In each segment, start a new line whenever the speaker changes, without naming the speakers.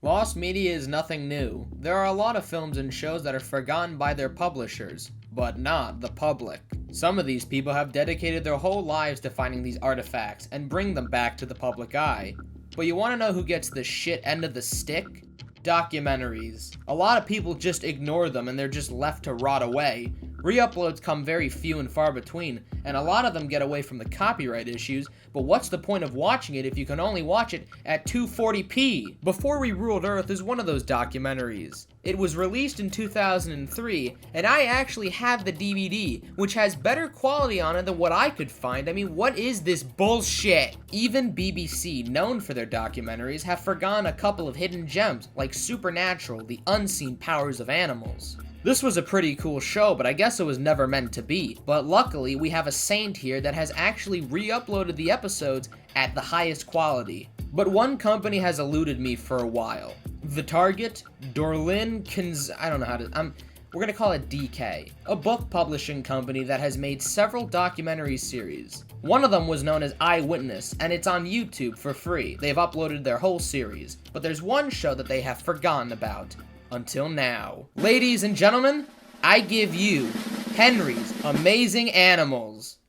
Lost media is nothing new. There are a lot of films and shows that are forgotten by their publishers, but not the public. Some of these people have dedicated their whole lives to finding these artifacts and bring them back to the public eye. But you want to know who gets the shit end of the stick? Documentaries. A lot of people just ignore them and they're just left to rot away. Re-uploads come very few and far between, and a lot of them get away from the copyright issues, but what's the point of watching it if you can only watch it at 240p? Before We Ruled Earth is one of those documentaries. It was released in 2003, and I actually have the DVD, which has better quality on it than what I could find. I mean, what is this bullshit? Even BBC, known for their documentaries, have forgotten a couple of hidden gems, like Supernatural, the unseen powers of animals. This was a pretty cool show, but I guess it was never meant to be. But luckily, we have a saint here that has actually re-uploaded the episodes at the highest quality. But one company has eluded me for a while. The Target, I don't know how to, we're gonna call it DK, a book publishing company that has made several documentary series. One of them was known as Eyewitness, and it's on YouTube for free. They've uploaded their whole series, but there's one show that they have forgotten about. Until now. Ladies and gentlemen, I give you Henry's Amazing Animals.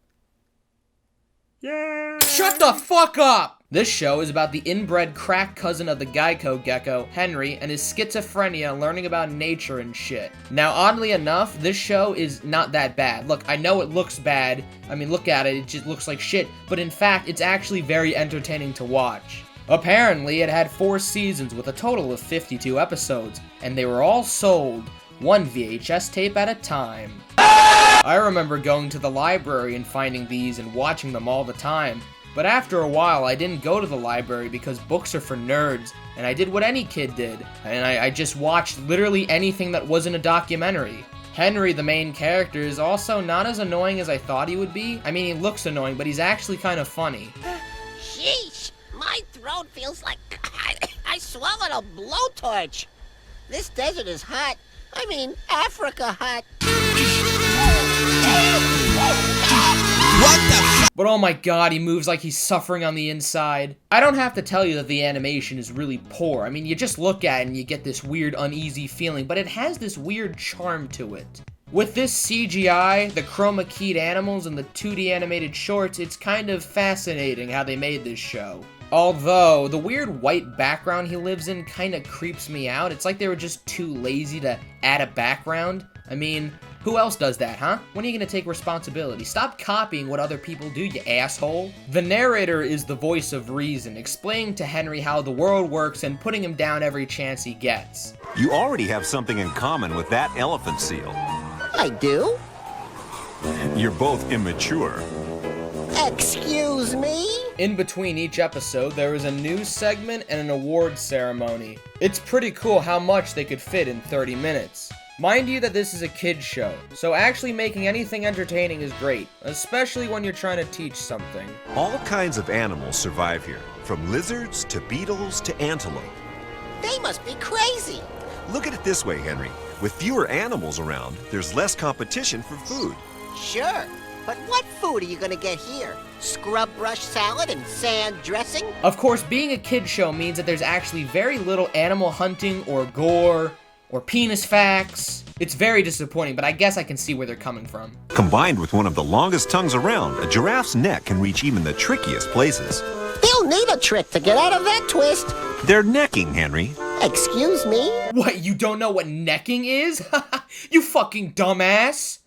Yeah! Shut the fuck up! This show is about the inbred crack cousin of the Geico gecko, Henry, and his schizophrenia learning about nature and shit. Now, oddly enough, this show is not that bad. Look, I know it looks bad. I mean, look at it, it just looks like shit. But in fact, it's actually very entertaining to watch. Apparently, it had 4 seasons with a total of 52 episodes, and they were all sold, one VHS tape at a time. I remember going to the library and finding these and watching them all the time, but after a while I didn't go to the library because books are for nerds, and I did what any kid did, and I just watched literally anything that wasn't a documentary. Henry, the main character, is also not as annoying as I thought he would be. I mean, he looks annoying, but he's actually kind of funny.
Sheesh! My throat feels like I swallowed a blowtorch. This desert is hot. I mean, Africa hot.
What the But oh my god, he moves like he's suffering on the inside. I don't have to tell you that the animation is really poor. I mean, you just look at it and you get this weird, uneasy feeling, but it has this weird charm to it. With this CGI, the chroma keyed animals, and the 2D animated shorts, it's kind of fascinating how they made this show. Although, the weird white background he lives in kinda creeps me out. It's like they were just too lazy to add a background. I mean, who else does that, huh? When are you gonna take responsibility? Stop copying what other people do, you asshole. The narrator is the voice of reason, explaining to Henry how the world works and putting him down every chance he gets.
You already have something in common with that elephant seal.
I do?
You're both immature.
Excuse me?
In between each episode, there is a news segment and an awards ceremony. It's pretty cool how much they could fit in 30 minutes. Mind you that this is a kid's show, so actually making anything entertaining is great, especially when you're trying to teach something.
All kinds of animals survive here, from lizards to beetles to antelope.
They must be crazy.
Look at it this way, Henry. With fewer animals around, there's less competition for food.
Sure, but what food are you gonna get here? Scrub brush salad and sand dressing?
Of course, being a kid's show means that there's actually very little animal hunting or gore or penis facts. It's very disappointing, but I guess I can see where they're coming from.
Combined with one of the longest tongues around, a giraffe's neck can reach even the trickiest places.
They'll need a trick to get out of that twist.
They're necking, Henry.
Excuse me?
What, you don't know what necking is? You fucking dumbass!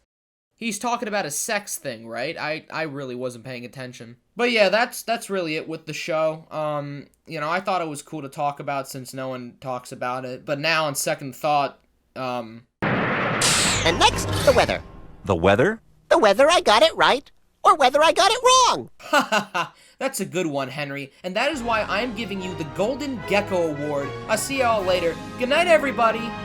He's talking about a sex thing, right? I really wasn't paying attention. But yeah, that's really it with the show. You know, I thought it was cool to talk about since no one talks about it. But now, on second thought,
And next, the weather.
The weather?
The whether I got it right, or whether I got it wrong.
Ha ha ha! That's a good one, Henry. And that is why I'm giving you the Golden Gecko Award. I'll see y'all later. Good night, everybody!